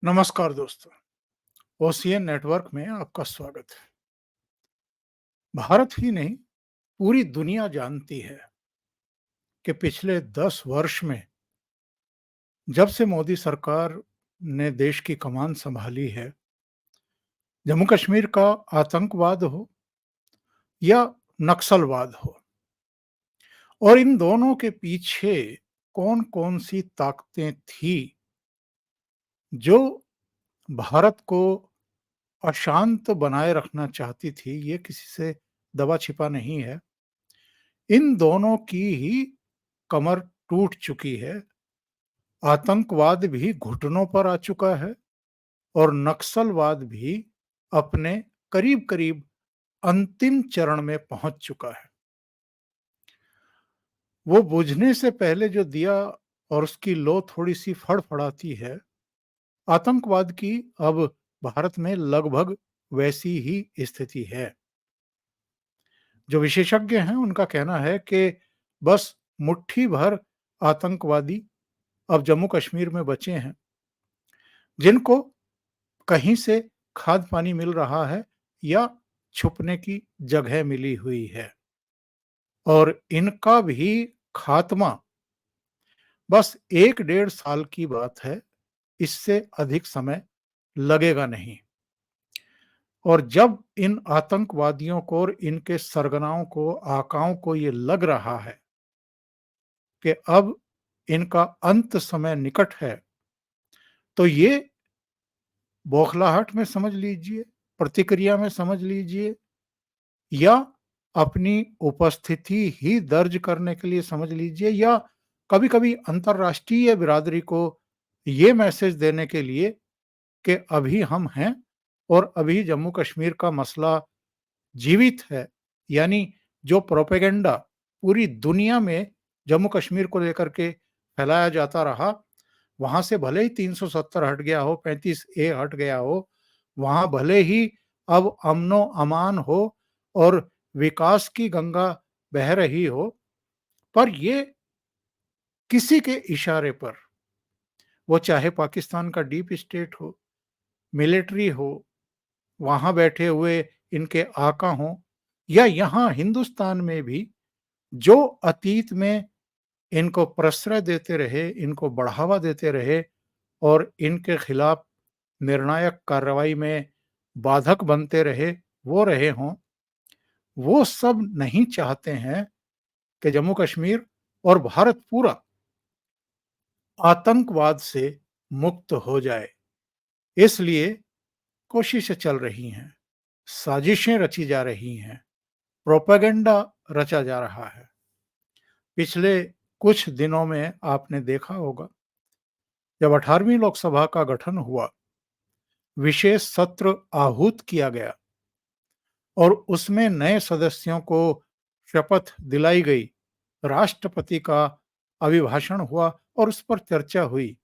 नमस्कार दोस्तों, OCN network में आपका स्वागत है। भारत ही नहीं, पूरी दुनिया जानती है कि पिछले 10 वर्ष में जब से मोदी सरकार ने देश की कमान संभाली है, जम्मू कश्मीर का आतंकवाद हो या नक्सलवाद हो, और इन दोनों के पीछे कौन-कौन सी ताकतें थी जो भारत को अशांत बनाए रखना चाहती थी, ये किसी से दबा-छिपा नहीं है। इन दोनों की ही कमर टूट चुकी है, आतंकवाद भी घुटनों पर आ चुका है और नक्सलवाद भी अपने करीब-करीब अंतिम चरण में पहुंच चुका है। वो बुझने से पहले जो दिया और उसकी लौ थोड़ी-सी फड़फड़ाती है, आतंकवाद की अब भारत में लगभग वैसी ही स्थिति है। जो विशेषज्ञ हैं उनका कहना है कि बस मुट्ठी भर आतंकवादी अब जम्मू कश्मीर में बचे हैं, जिनको कहीं से खाद पानी मिल रहा है या छुपने की जगह मिली हुई है, और इनका भी खात्मा बस 1 डेढ़ साल की बात है, इससे अधिक समय लगेगा नहीं। और जब इन आतंकवादियों को और इनके सरगनाओं को, आकाओं को ये लग रहा है कि अब इनका अंत समय निकट है, तो ये बौखलाहट में समझ लीजिए, प्रतिक्रिया में समझ लीजिए, या अपनी उपस्थिति ही दर्ज करने के लिए समझ लीजिए, या कभी-कभी अंतर्राष्ट्रीय बिरादरी को ये मैसेज देने के लिए कि अभी हम हैं और अभी जम्मू कश्मीर का मसला जीवित है। यानी जो प्रोपेगेंडा पूरी दुनिया में जम्मू कश्मीर को लेकर के फैलाया जाता रहा, वहां से भले ही 370 हट गया हो, 35A हट गया हो, वहां भले ही अब अमनो अमान हो और विकास की गंगा बह रही हो, पर ये किसी के इशारे पर, वो चाहे पाकिस्तान का डीप स्टेट हो, मिलिट्री हो, वहां बैठे हुए इनके आका हों, या यहाँ हिंदुस्तान में भी जो अतीत में इनको प्रश्रय देते रहे, इनको बढ़ावा देते रहे और इनके खिलाफ निर्णायक कार्रवाई में बाधक बनते रहे, वो रहे हों, वो सब नहीं चाहते हैं कि जम्मू कश्मीर और भारत पूरा आतंकवाद से मुक्त हो जाए। इसलिए कोशिशें चल रही हैं, साजिशें रची जा रही हैं, प्रोपेगेंडा रचा जा रहा है। पिछले कुछ दिनों में आपने देखा होगा, जब 18वीं लोकसभा का गठन हुआ, विशेष सत्र आहूत किया गया और उसमें नए सदस्यों को शपथ दिलाई गई, राष्ट्रपति का अभिभाषण हुआ और उस पर चर्चा हुई,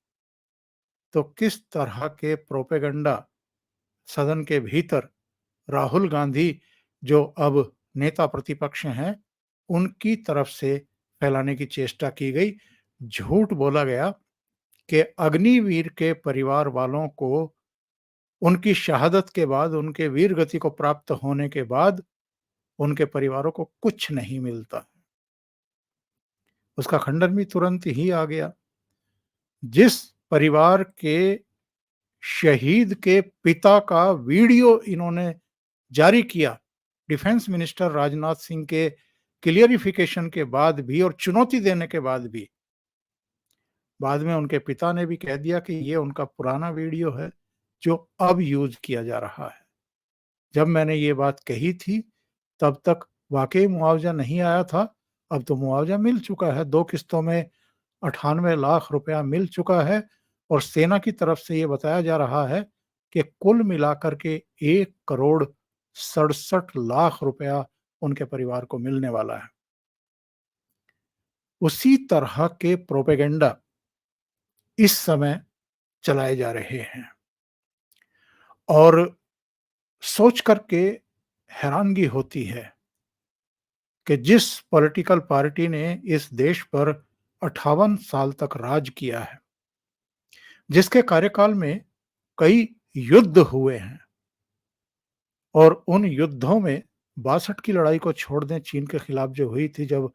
तो किस तरह के प्रोपेगेंडा सदन के भीतर राहुल गांधी, जो अब नेता प्रतिपक्ष हैं, उनकी तरफ से फैलाने की चेष्टा की गई। झूठ बोला गया कि अग्निवीर के परिवार वालों को उनकी शहादत के बाद, उनके वीर गति को प्राप्त होने के बाद, उनके परिवारों को कुछ नहीं मिलता। उसका खंडन भी तुरंत ही आ गया। जिस परिवार के शहीद के पिता का वीडियो इन्होंने जारी किया, डिफेंस मिनिस्टर राजनाथ सिंह के क्लियरिफिकेशन के बाद भी और चुनौती देने के बाद भी, बाद में उनके पिता ने भी कह दिया कि ये उनका पुराना वीडियो है जो अब यूज किया जा रहा है। जब मैंने ये बात कही थी, तब तक वाकई मुआवजा नहीं आया था। अब तो मुआवजा मिल चुका है, 2 किस्तों में 98 लाख रुपया मिल चुका है, और सेना की तरफ से ये बताया जा रहा है कि कुल मिलाकर के 1 करोड़ 67 लाख रुपया उनके परिवार को मिलने वाला है। उसी तरह के प्रोपेगेंडा इस समय चलाए जा रहे हैं, और सोच करके हैरानगी होती है कि जिस पॉलिटिकल पार्टी ने इस देश पर 58 साल तक राज किया है, जिसके कार्यकाल में कई युद्ध हुए हैं और उन युद्धों में 62 की लड़ाई को छोड़ दें चीन के खिलाफ जो हुई थी जब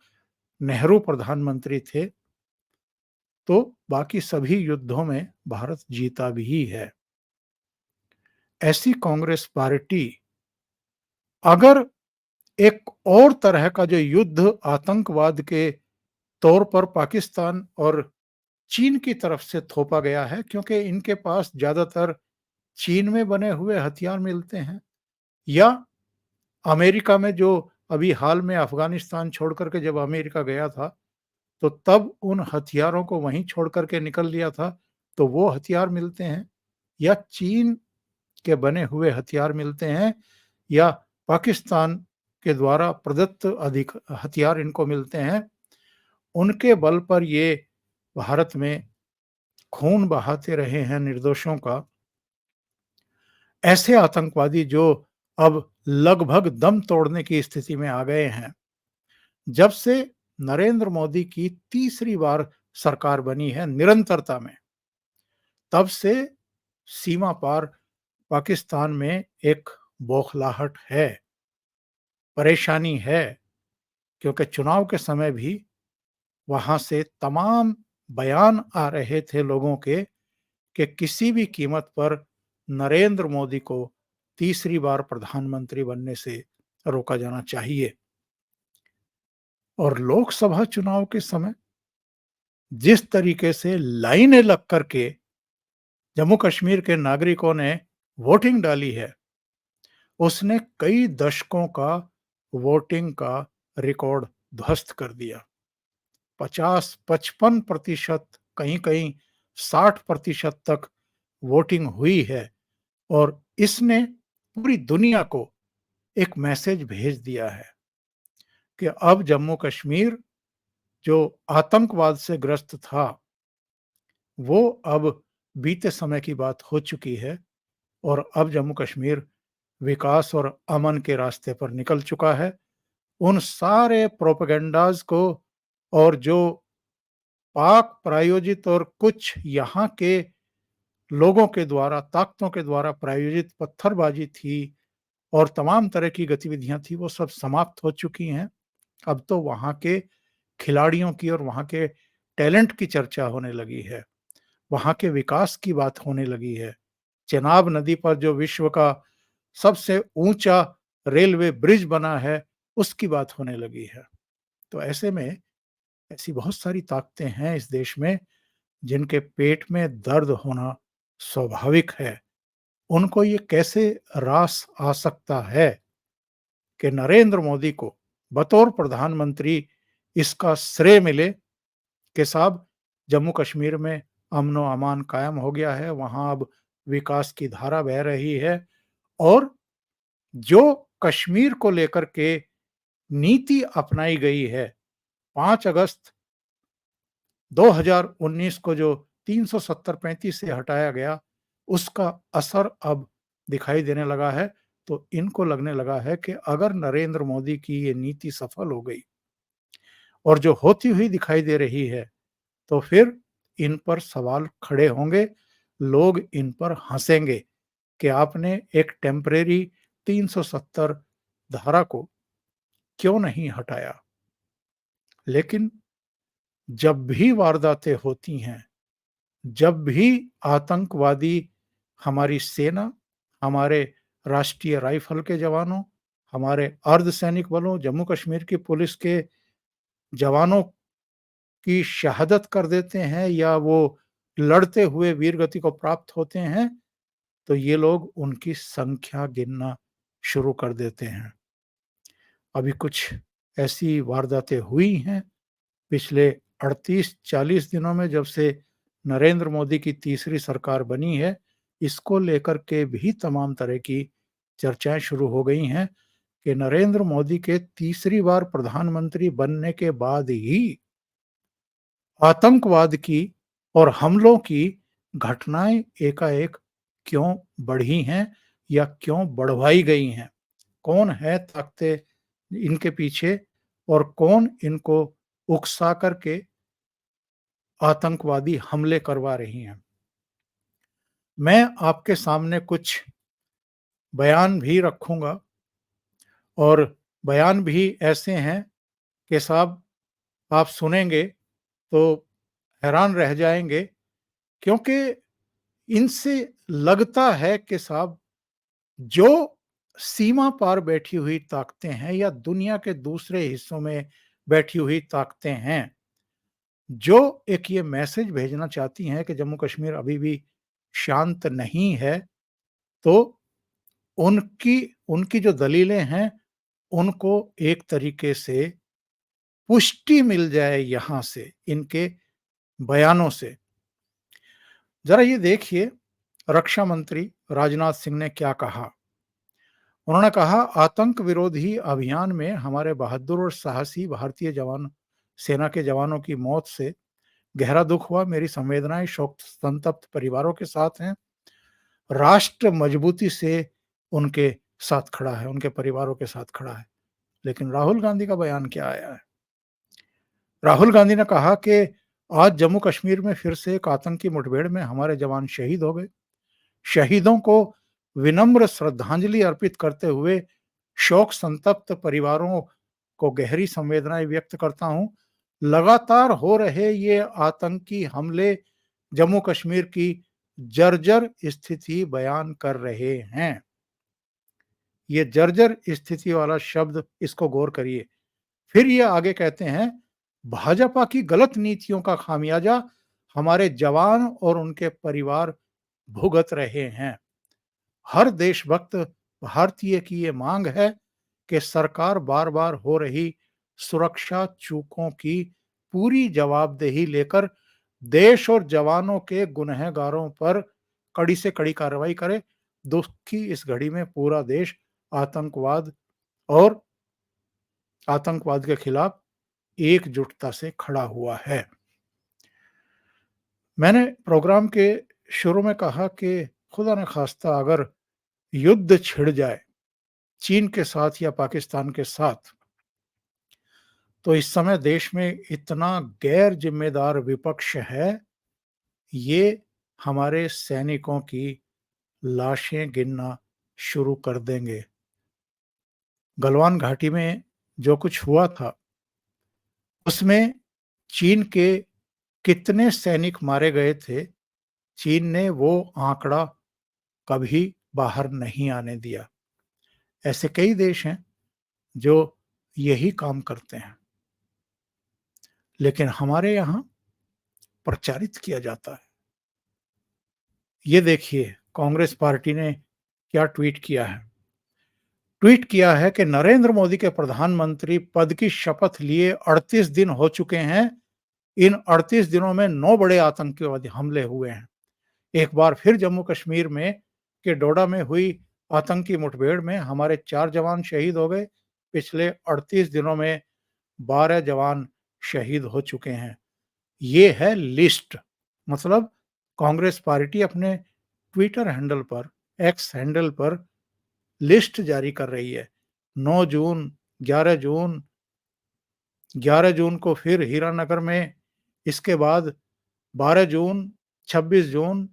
नेहरू प्रधानमंत्री थे, तो बाकी सभी युद्धों में भारत जीता भी है। ऐसी कांग्रेस पार्टी अगर एक और तरह का जो युद्ध आतंकवाद के तौर पर पाकिस्तान और चीन की तरफ से थोपा गया है, क्योंकि इनके पास ज़्यादातर चीन में बने हुए हथियार मिलते हैं या अमेरिका में, जो अभी हाल में अफ़गानिस्तान छोड़ कर के जब अमेरिका गया था, तो तब उन हथियारों को वहीं छोड़ कर के निकल लिया था, तो वो हथियार मिलते हैं या चीन के बने हुए हथियार मिलते हैं या पाकिस्तान के द्वारा प्रदत्त अधिक हथियार इनको मिलते हैं, उनके बल पर ये भारत में खून बहाते रहे हैं निर्दोषों का। ऐसे आतंकवादी जो अब लगभग दम तोड़ने की स्थिति में आ गए हैं। जब से नरेंद्र मोदी की तीसरी बार सरकार बनी है निरंतरता में, तब से सीमा पार पाकिस्तान में एक बौखलाहट है, परेशानी है, क्योंकि चुनाव के समय भी वहां से तमाम बयान आ रहे थे लोगों के कि किसी भी कीमत पर नरेंद्र मोदी को तीसरी बार प्रधानमंत्री बनने से रोका जाना चाहिए। और लोकसभा चुनाव के समय जिस तरीके से लाइनें लग करके जम्मू कश्मीर के नागरिकों ने वोटिंग डाली है, उसने कई दशकों का वोटिंग का रिकॉर्ड ध्वस्त कर दिया। 50-55%, कहीं-कहीं 60% तक वोटिंग हुई है और इसने पूरी दुनिया को एक मैसेज भेज दिया है कि अब जम्मू कश्मीर जो आतंकवाद से ग्रस्त था, वो अब बीते समय की बात हो चुकी है और अब जम्मू कश्मीर विकास और अमन के रास्ते पर निकल चुका है। उन सारे प्रोपेगेंडाज़ को और जो पाक प्रायोजित और कुछ यहाँ के लोगों के द्वारा, ताकतों के द्वारा प्रायोजित पत्थरबाजी थी और तमाम तरह की गतिविधियाँ थी, वो सब समाप्त हो चुकी हैं। अब तो वहाँ के खिलाड़ियों की और वहाँ के टैलेंट की चर्चा होने लगी है, वहाँ के विकास की बात होने लगी है। चेनाब नदी पर जो विश्व का सबसे ऊँचा रेलवे ब्रिज बना है, उसकी बात होने लगी है। तो ऐसे में ऐसी बहुत सारी ताकतें हैं इस देश में, जिनके पेट में दर्द होना स्वाभाविक है। उनको ये कैसे रास आ सकता है कि नरेंद्र मोदी को बतौर प्रधानमंत्री इसका श्रेय मिले कि साहब जम्मू कश्मीर में अमन व अमान कायम हो गया है, वहाँ अब विकास की धारा बह रही है और जो कश्मीर को लेकर के नीति अपनाई गई है, 5 अगस्त 2019 को जो 370-35 से हटाया गया, उसका असर अब दिखाई देने लगा है। तो इनको लगने लगा है कि अगर नरेंद्र मोदी की ये नीति सफल हो गई और जो होती हुई दिखाई दे रही है, तो फिर इन पर सवाल खड़े होंगे, लोग इन पर हँसेंगे कि आपने एक टेम्परेरी 370 धारा को क्यों नहीं हटाया? लेकिन जब भी वारदातें होती हैं, जब भी आतंकवादी हमारी सेना, हमारे राष्ट्रीय राइफल के जवानों, हमारे अर्धसैनिक बलों, जम्मू कश्मीर की पुलिस के जवानों की शहादत कर देते हैं या वो लड़ते हुए वीरगति को प्राप्त होते हैं, तो ये लोग उनकी संख्या गिनना शुरू कर देते हैं। अभी कुछ ऐसी वारदातें हुई हैं पिछले 38-40 दिनों में, जब से नरेंद्र मोदी की तीसरी सरकार बनी है, इसको लेकर के भी तमाम तरह की चर्चाएँ शुरू हो गई हैं कि नरेंद्र मोदी के तीसरी बार प्रधानमंत्री बनने के बाद ही आतंकवाद की और हमलों की घटनाएँ एकाएक क्यों बढ़ी हैं या क्यों बढ़वाई गई हैं? कौन है ताकतें इनके पीछे और कौन इनको उकसा करके आतंकवादी हमले करवा रही हैं? मैं आपके सामने कुछ बयान भी रखूँगा और बयान भी ऐसे हैं कि साहब आप सुनेंगे तो हैरान रह जाएँगे, क्योंकि इनसे लगता है कि साहब जो सीमा पार बैठी हुई ताकतें हैं या दुनिया के दूसरे हिस्सों में बैठी हुई ताकतें हैं, जो एक ये मैसेज भेजना चाहती हैं कि जम्मू कश्मीर अभी भी शांत नहीं है, तो उनकी उनकी जो दलीलें हैं, उनको एक तरीके से पुष्टि मिल जाए यहाँ से, इनके बयानों से। ज़रा ये देखिए, रक्षा मंत्री राजनाथ सिंह ने क्या कहा। उन्होंने कहा, आतंक विरोधी अभियान में हमारे बहादुर और साहसी भारतीय जवान सेना के जवानों की मौत से गहरा दुख हुआ। मेरी संवेदनाएं शोक संतप्त परिवारों के साथ हैं। राष्ट्र मजबूती से उनके साथ खड़ा है, उनके परिवारों के साथ खड़ा है। लेकिन राहुल गांधी का बयान क्या आया है? राहुल गांधी ने कहा कि आज जम्मू कश्मीर में फिर से एक आतंकी मुठभेड़ में हमारे जवान शहीद हो गए। शहीदों को विनम्र श्रद्धांजलि अर्पित करते हुए शोक संतप्त परिवारों को गहरी संवेदनाएं व्यक्त करता हूं। लगातार हो रहे ये आतंकी हमले जम्मू कश्मीर की जर्जर स्थिति बयान कर रहे हैं। ये जर्जर स्थिति वाला शब्द, इसको गौर करिए। फिर ये आगे कहते हैं, भाजपा की गलत नीतियों का खामियाजा हमारे जवान और उनके परिवार भुगत रहे हैं। हर देशभक्त भारतीय की ये मांग है कि सरकार बार-बार हो रही सुरक्षा चूकों की पूरी जवाबदेही लेकर देश और जवानों के गुनहगारों पर कड़ी से कड़ी कार्रवाई करे। दुख की इस घड़ी में पूरा देश आतंकवाद और आतंकवाद के खिलाफ एकजुटता से खड़ा हुआ है। मैंने प्रोग्राम के शुरू में कहा कि खुदा न खास्ता अगर युद्ध छिड़ जाए चीन के साथ या पाकिस्तान के साथ, तो इस समय देश में इतना गैर जिम्मेदार विपक्ष है, ये हमारे सैनिकों की लाशें गिनना शुरू कर देंगे। गलवान घाटी में जो कुछ हुआ था, उसमें चीन के कितने सैनिक मारे गए थे, चीन ने वो आंकड़ा कभी बाहर नहीं आने दिया। ऐसे कई देश हैं जो यही काम करते हैं, लेकिन हमारे यहाँ प्रचारित किया जाता है। ये देखिए, कांग्रेस पार्टी ने क्या ट्वीट किया है। ट्वीट किया है कि नरेंद्र मोदी के प्रधानमंत्री पद की शपथ लिए 38 दिन हो चुके हैं। इन 38 दिनों में 9 बड़े आतंकवादी हमले हुए हैं। एक बार फिर जम्मू कश्मीर में के डोडा में हुई आतंकी मुठभेड़ में हमारे 4 जवान शहीद हो गए। पिछले 38 दिनों में 12 जवान शहीद हो चुके हैं। ये है लिस्ट। मतलब कांग्रेस पार्टी अपने ट्विटर हैंडल पर, एक्स हैंडल पर लिस्ट जारी कर रही है। 9 जून, 11 जून, 11 जून को फिर हीरानगर में, इसके बाद 12 जून, 26 जून,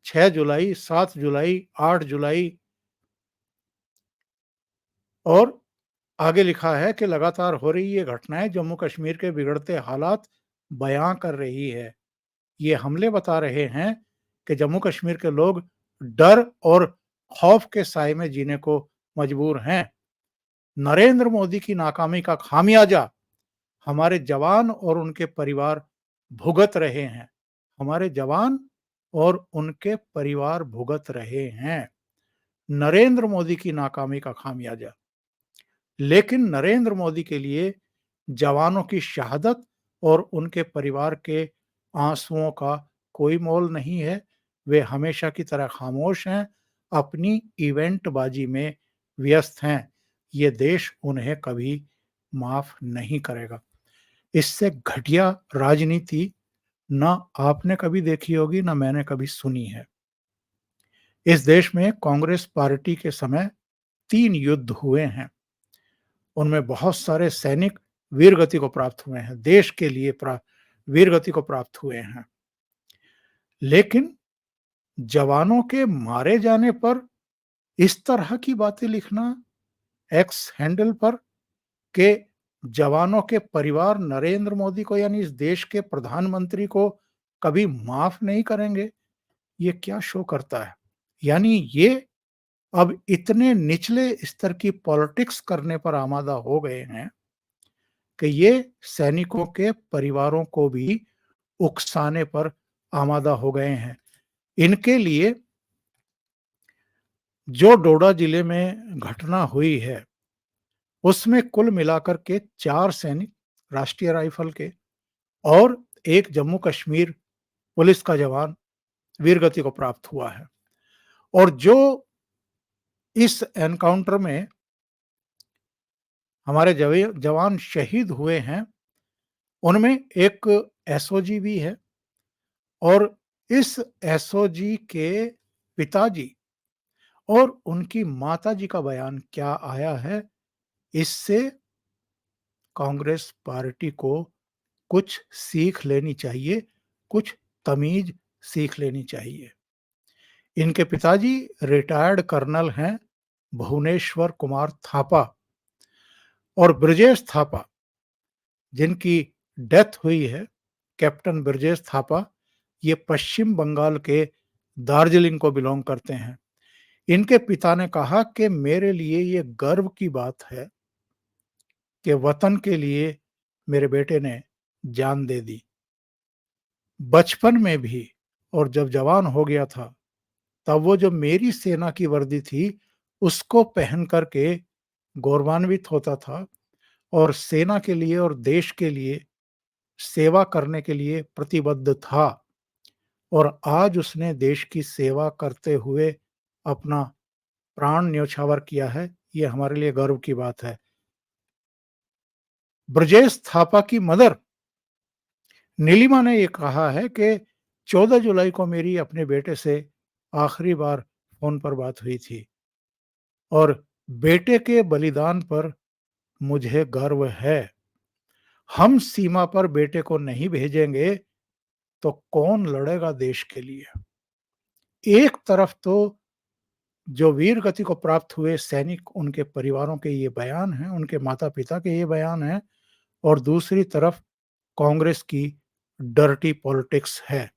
6 जुलाई, 7 जुलाई, 8 जुलाई, और आगे लिखा है कि लगातार हो रही ये घटनाएं जम्मू कश्मीर के बिगड़ते हालात बयां कर रही है। ये हमले बता रहे हैं कि जम्मू कश्मीर के लोग डर और खौफ के साए में जीने को मजबूर हैं। नरेंद्र मोदी की नाकामी का खामियाजा हमारे जवान और उनके परिवार भुगत रहे हैं। हमारे जवान और उनके परिवार भुगत रहे हैं नरेंद्र मोदी की नाकामी का खामियाजा। लेकिन नरेंद्र मोदी के लिए जवानों की शहादत और उनके परिवार के आंसुओं का कोई मोल नहीं है। वे हमेशा की तरह खामोश हैं, अपनी इवेंटबाजी में व्यस्त हैं। ये देश उन्हें कभी माफ नहीं करेगा। इससे घटिया राजनीति ना आपने कभी देखी होगी, ना मैंने कभी सुनी है। इस देश में कांग्रेस पार्टी के समय 3 युद्ध हुए हैं। उनमें बहुत सारे सैनिक वीरगति को प्राप्त हुए हैं, देश के लिए वीरगति को प्राप्त हुए हैं। लेकिन जवानों के मारे जाने पर इस तरह की बातें लिखना एक्स हैंडल पर के जवानों के परिवार नरेंद्र मोदी को यानी इस देश के प्रधानमंत्री को कभी माफ नहीं करेंगे, ये क्या शो करता है? यानी ये अब इतने निचले स्तर की पॉलिटिक्स करने पर आमादा हो गए हैं कि ये सैनिकों के परिवारों को भी उकसाने पर आमादा हो गए हैं। इनके लिए जो डोडा जिले में घटना हुई है, उसमें कुल मिलाकर के 4 सैनिक राष्ट्रीय राइफल के और 1 जम्मू कश्मीर पुलिस का जवान वीरगति को प्राप्त हुआ है। और जो इस एनकाउंटर में हमारे जवान शहीद हुए हैं, उनमें एक एसओजी भी है और इस एसओजी के पिताजी और उनकी माताजी का बयान क्या आया है, इससे कांग्रेस पार्टी को कुछ सीख लेनी चाहिए, कुछ तमीज़ सीख लेनी चाहिए। इनके पिताजी रिटायर्ड कर्नल हैं भुवनेश्वर कुमार थापा और ब्रजेश थापा जिनकी डेथ हुई है, कैप्टन ब्रजेश थापा, ये पश्चिम बंगाल के दार्जिलिंग को बिलॉन्ग करते हैं। इनके पिता ने कहा कि मेरे लिए ये गर्व की बात है कि वतन के लिए मेरे बेटे ने जान दे दी। बचपन में भी और जब जवान हो गया था, तब वो जो मेरी सेना की वर्दी थी, उसको पहन कर के गौरवान्वित होता था और सेना के लिए और देश के लिए सेवा करने के लिए प्रतिबद्ध था और आज उसने देश की सेवा करते हुए अपना प्राण न्योछावर किया है, ये हमारे लिए गर्व की बात है। ब्रजेश थापा की मदर नीलिमा ने ये कहा है कि 14 जुलाई को मेरी अपने बेटे से आखिरी बार फ़ोन पर बात हुई थी और बेटे के बलिदान पर मुझे गर्व है। हम सीमा पर बेटे को नहीं भेजेंगे तो कौन लड़ेगा देश के लिए? एक तरफ तो जो वीर गति को प्राप्त हुए सैनिक, उनके परिवारों के ये बयान हैं, उनके माता-पिता के ये बयान हैं और दूसरी तरफ कांग्रेस की डर्टी पॉलिटिक्स है।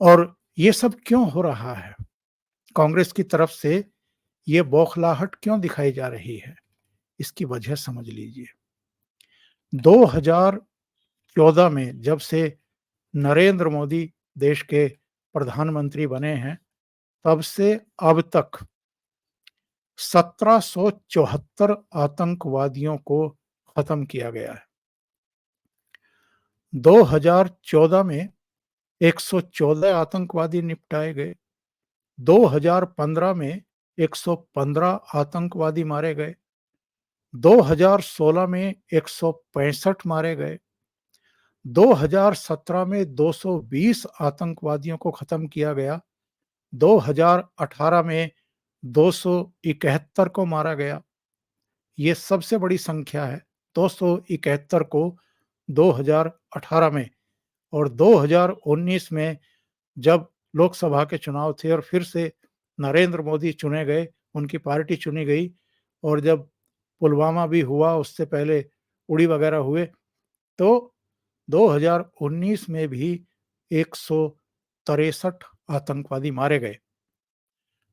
और ये सब क्यों हो रहा है? कांग्रेस की तरफ से ये बौखलाहट क्यों दिखाई जा रही है? इसकी वजह समझ लीजिए। 2014 में जब से नरेंद्र मोदी देश के प्रधानमंत्री बने हैं, तब से अब तक 1774 आतंकवादियों को खत्म किया गया है। 2014 में 114 आतंकवादी निपटाए गए। 2015 में 115 आतंकवादी मारे गए। 2016 में 165 मारे गए। 2017 में 220 आतंकवादियों को खत्म किया गया। 2018 में 271 को मारा गया। ये सबसे बड़ी संख्या है, 271 को 2018 में। और 2019 में जब लोकसभा के चुनाव थे और फिर से नरेंद्र मोदी चुने गए, उनकी पार्टी चुनी गई और जब पुलवामा भी हुआ, उससे पहले उड़ी वगैरह हुए, तो 2019 में भी 163 आतंकवादी मारे गए।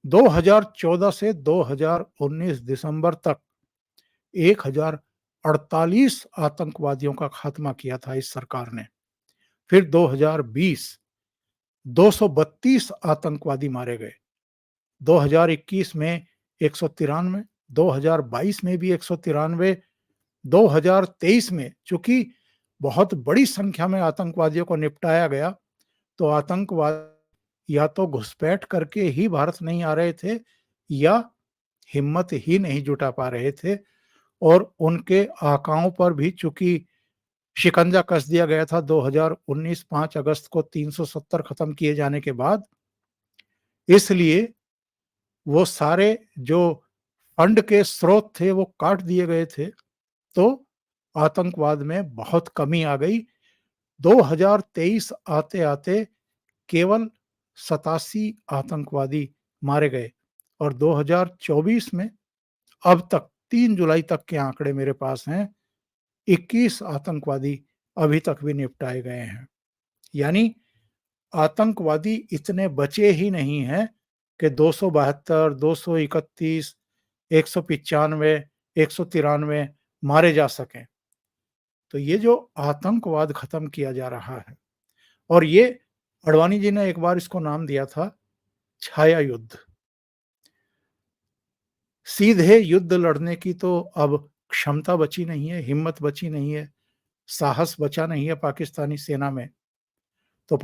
2014 से 2019 दिसंबर तक 1048 आतंकवादियों का खात्मा किया था इस सरकार ने। फिर 2020 232 आतंकवादी मारे गए। 2021 में 193, 2022 में भी 193, 2023 में चूंकि बहुत बड़ी संख्या में आतंकवादियों को निपटाया गया, तो आतंकवाद या तो घुसपैठ करके ही भारत नहीं आ रहे थे या हिम्मत ही नहीं जुटा पा रहे थे और उनके आकाओं पर भी चूंकि शिकंजा कस दिया गया था 2019 5 अगस्त को 370 खत्म किए जाने के बाद, इसलिए वो सारे जो फंड के स्रोत थे वो काट दिए गए थे, तो आतंकवाद में बहुत कमी आ गई। 2023 आते-आते केवल 87 आतंकवादी मारे गए और 2024 में अब तक 3 जुलाई तक के आंकड़े मेरे पास हैं, 21 आतंकवादी अभी तक भी निपटाए गए हैं। यानी आतंकवादी इतने बचे ही नहीं हैं कि 272, 231, 195, 193 मारे जा सकें। तो ये जो आतंकवाद खत्म किया जा रहा है और ये अडवाणी जी ने एक बार इसको नाम दिया था छाया युद्ध। सीधे युद्ध लड़ने की तो अब क्षमता बची नहीं है, हिम्मत बची नहीं है, साहस बचा नहीं है पाकिस्तानी सेना में। तो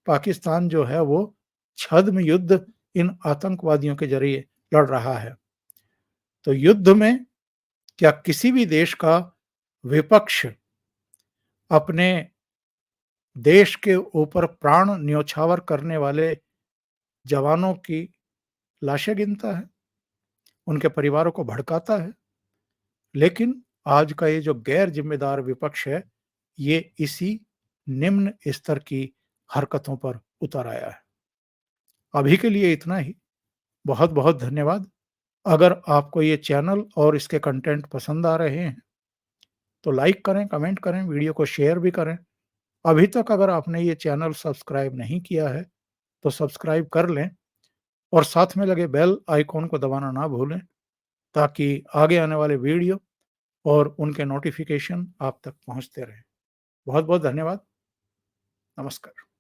पाकिस्तान जो है वो छद्म युद्ध इन आतंकवादियों के ज़रिए लड़ रहा है। तो युद्ध में क्या किसी भी देश का विपक्ष अपने देश के ऊपर प्राण न्योछावर करने वाले जवानों की लाशें गिनता है, उनके परिवारों को भड़काता है। लेकिन आज का ये जो गैर जिम्मेदार विपक्ष है, ये इसी निम्न स्तर की हरकतों पर उतर आया है। अभी के लिए इतना ही। बहुत-बहुत धन्यवाद। अगर आपको ये चैनल और इसके कंटेंट पसंद आ रहे हैं, तो लाइक करें, कमेंट करें, वीडियो को शेयर भी करें। अभी तक अगर आपने ये चैनल सब्सक्राइब नहीं किया है, तो सब्सक्राइब कर लें और साथ में लगे बेल आइकॉन को दबाना ना भूलें, ताकि आगे आने वाले वीडियो और उनके नोटिफ़िकेशन आप तक पहुँचते रहें। बहुत-बहुत धन्यवाद। नमस्कार।